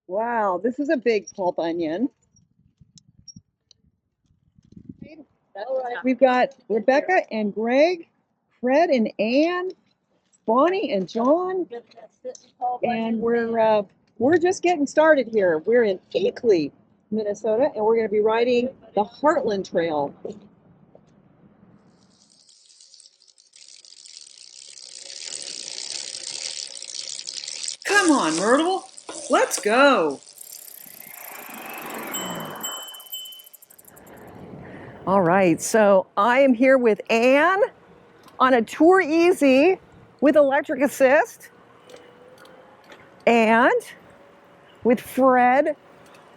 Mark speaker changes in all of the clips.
Speaker 1: Wow, this is a big Paul Bunyan. We've got Rebecca and Greg, Fred and Ann, Bonnie and John, and we're just getting started here. We're in Akeley, Minnesota, and we're going to be riding the Heartland Trail. Come on, Myrtle, let's go. All right, so I am here with Ann on a Tour Easy with electric assist, and with Fred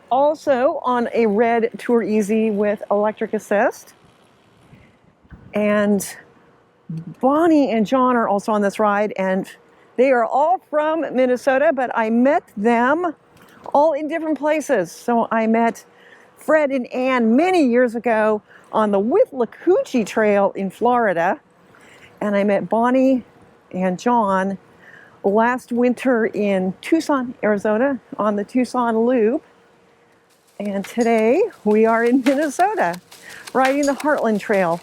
Speaker 1: also on a red Tour Easy with electric assist. And Bonnie and John are also on this ride, and they are all from Minnesota, but I met them all in different places. So I met Fred and Ann many years ago on the Withlacoochee Trail in Florida, and I met Bonnie and John last winter in Tucson, Arizona on the Tucson Loop. And today we are in Minnesota riding the Heartland Trail.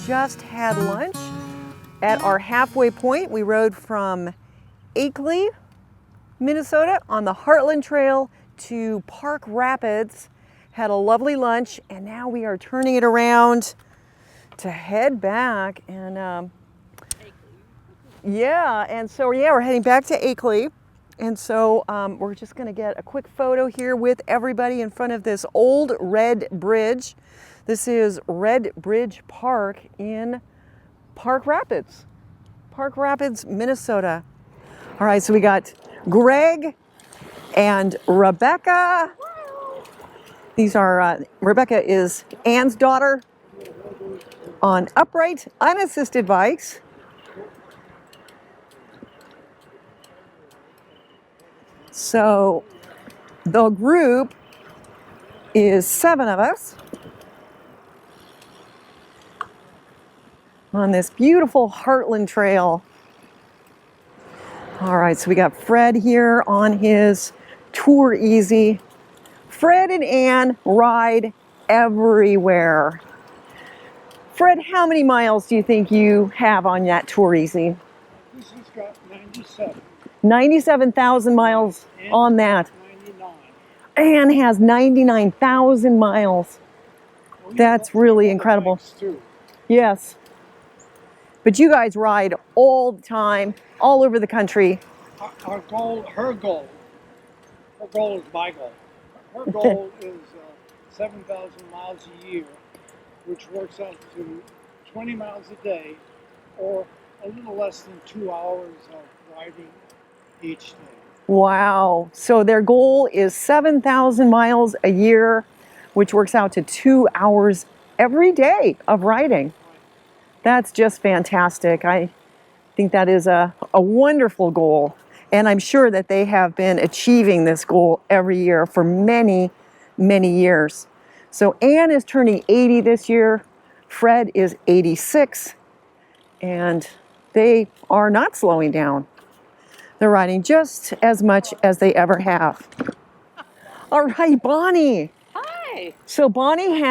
Speaker 1: Just had lunch at our halfway point. We rode from Akeley, Minnesota on the Heartland Trail to Park Rapids, had a lovely lunch, and now we are turning it around to head back. And we're heading back to Akeley. And so we're just gonna get a quick photo here with everybody in front of this old red bridge. This is Red Bridge Park in Park Rapids, Minnesota. All right, so we got Greg and Rebecca. These are, Rebecca is Ann's daughter on upright, unassisted bikes. So the group is 7 of us on this beautiful Heartland Trail. All right, so we got Fred here on his Tour Easy. Fred and Ann ride everywhere. Fred, how many miles do you think you have on that Tour Easy?
Speaker 2: This has got 97.
Speaker 1: 97,000 miles on that.
Speaker 2: 99.
Speaker 1: Ann has 99,000 miles. That's really incredible. Yes. But you guys ride all the time, all over the country.
Speaker 2: Her goal is my goal. Her goal is 7,000 miles a year, which works out to 20 miles a day, or a little less than 2 hours of riding each day.
Speaker 1: Wow. So their goal is 7,000 miles a year, which works out to 2 hours every day of riding. That's just fantastic. I think that is a wonderful goal. And I'm sure that they have been achieving this goal every year for many, many years. So Ann is turning 80 this year. Fred is 86. And they are not slowing down. They're riding just as much as they ever have. All right, Bonnie.
Speaker 3: Hi.
Speaker 1: So Bonnie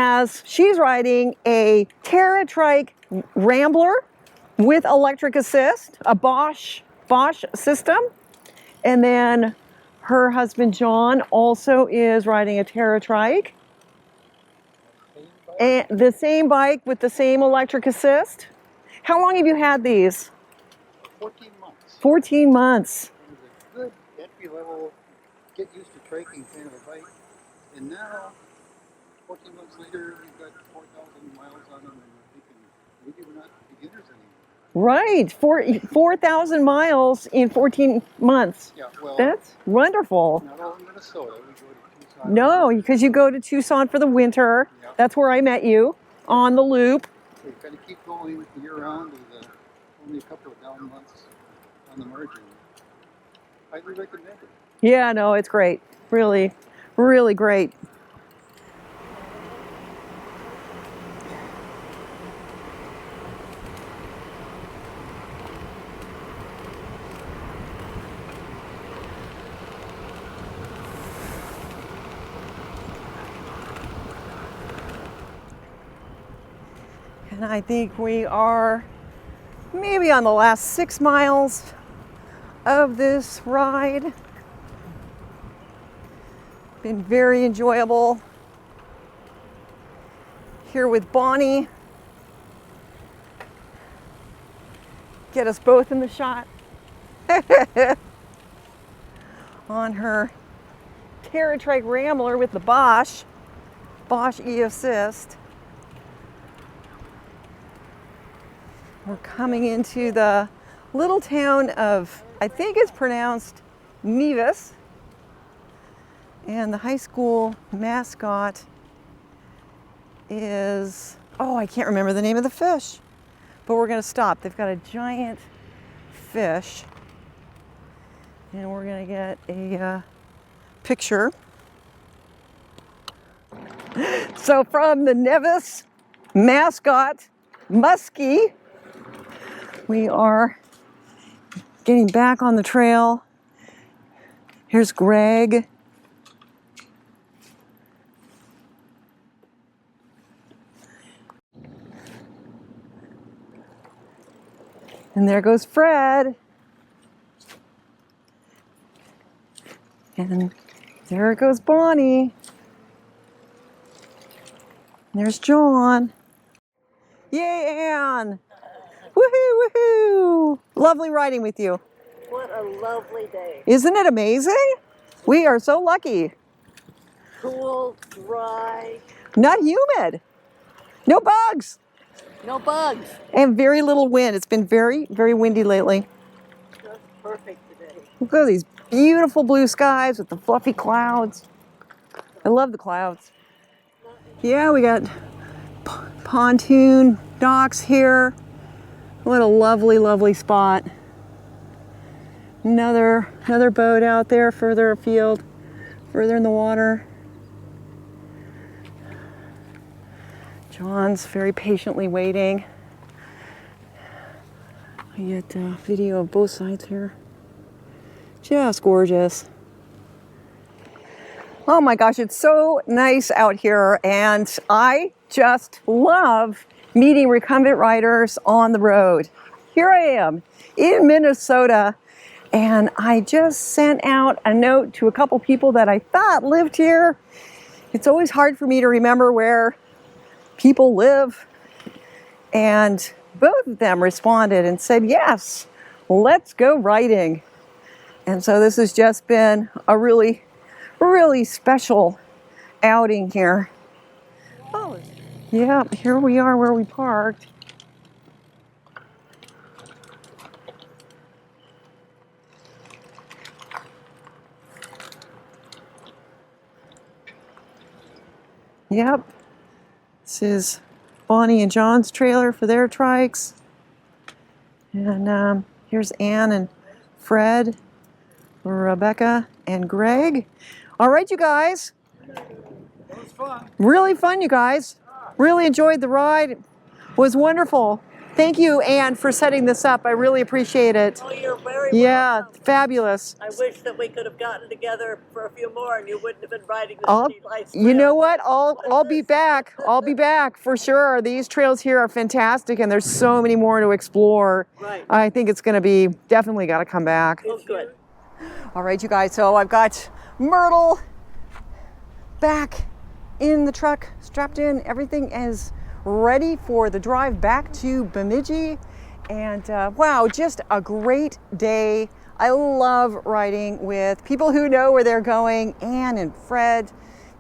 Speaker 1: she's riding a Trike Rambler with electric assist, a Bosch system. And then her husband John also is riding a Trike. And the same bike with the same electric assist? How long have you had these?
Speaker 3: 14 months.
Speaker 1: 14 months.
Speaker 3: It was a good entry level, get used to triking kind of a bike. And now, 14 months later, we've got 4,000 miles on them, and we're thinking maybe we're not beginners anymore.
Speaker 1: Right, 4,000 miles in 14 months.
Speaker 3: Yeah, well,
Speaker 1: That's wonderful.
Speaker 3: not all in Minnesota. We go to Tucson.
Speaker 1: No, because you go to Tucson for the winter.
Speaker 3: Yeah.
Speaker 1: That's where I met you, on the loop.
Speaker 3: We kind of keep going year round with only a couple of down months on the margin. Highly recommend it.
Speaker 1: Yeah, no, it's great. Really, really great. And I think we are maybe on the last 6 miles of this ride. Been very enjoyable here with Bonnie. Get us both in the shot on her Trike Rambler with the Bosch e-assist. We're coming into the little town of, I think it's pronounced Nevis, and the high school mascot is, oh, I can't remember the name of the fish, but we're gonna stop. They've got a giant fish, and we're gonna get a picture. So from the Nevis mascot, Muskie, we are getting back on the trail. Here's Greg. And there goes Fred. And there goes Bonnie. There's John. Yay, Ann! Woohoo, woohoo! Lovely riding with you.
Speaker 4: What a lovely day.
Speaker 1: Isn't it amazing? We are so lucky.
Speaker 4: Cool, dry,
Speaker 1: Not humid. No bugs.
Speaker 4: no bugs.
Speaker 1: And very little wind. It's been very, very windy lately.
Speaker 4: Just perfect today.
Speaker 1: Look at these beautiful blue skies with the fluffy clouds. I love the clouds. Yeah, we got pontoon docks here. What a lovely, lovely spot. Another boat out there further afield, further in the water. John's very patiently waiting. I get a video of both sides here. Just gorgeous. Oh my gosh, it's so nice out here, and I just love meeting recumbent riders on the road. Here I am in Minnesota, and I just sent out a note to a couple people that I thought lived here. It's always hard for me to remember where people live, and both of them responded and said, yes, let's go riding. And so this has just been a really, really special outing here. Oh, yeah, here we are where we parked. Yep, this is Bonnie and John's trailer for their trikes. And here's Ann and Fred, Rebecca and Greg. All right, you guys.
Speaker 2: That was fun.
Speaker 1: Really fun, you guys. Really enjoyed the ride. It was wonderful. Thank you, Ann, for setting this up. I really appreciate it.
Speaker 4: Oh, you're very
Speaker 1: Yeah,
Speaker 4: welcome.
Speaker 1: fabulous.
Speaker 4: I wish that we could have gotten together for a few more and you wouldn't have been riding the
Speaker 1: I'll,
Speaker 4: steep ice
Speaker 1: you know
Speaker 4: trail.
Speaker 1: what? I'll be back. I'll be back for sure. These trails here are fantastic, and there's so many more to explore.
Speaker 4: Right.
Speaker 1: I think it's going to be definitely got to come back.
Speaker 4: Oh, good.
Speaker 1: All right, you guys. So I've got Myrtle back in the truck, strapped in. Everything is ready for the drive back to Bemidji. And wow, just a great day. I love riding with people who know where they're going. Anne and Fred,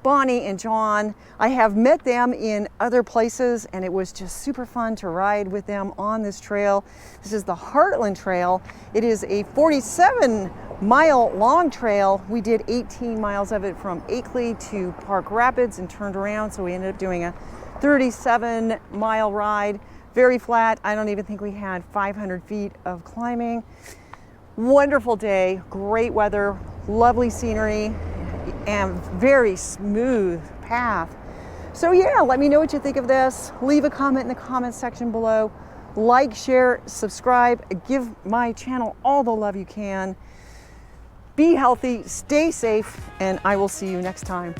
Speaker 1: Bonnie and John. I have met them in other places, and it was just super fun to ride with them on this trail. This is the Heartland Trail. It is a 47-mile long trail. We did 18 miles of it from Akeley to Park Rapids and turned around, so we ended up doing a 37-mile ride. Very flat. I don't even think we had 500 feet of climbing. Wonderful day, great weather, lovely scenery, and very smooth path. So yeah, let me know what you think of this. Leave a comment in the comment section below. Like, share, subscribe, give my channel all the love you can. Be healthy, stay safe, and I will see you next time.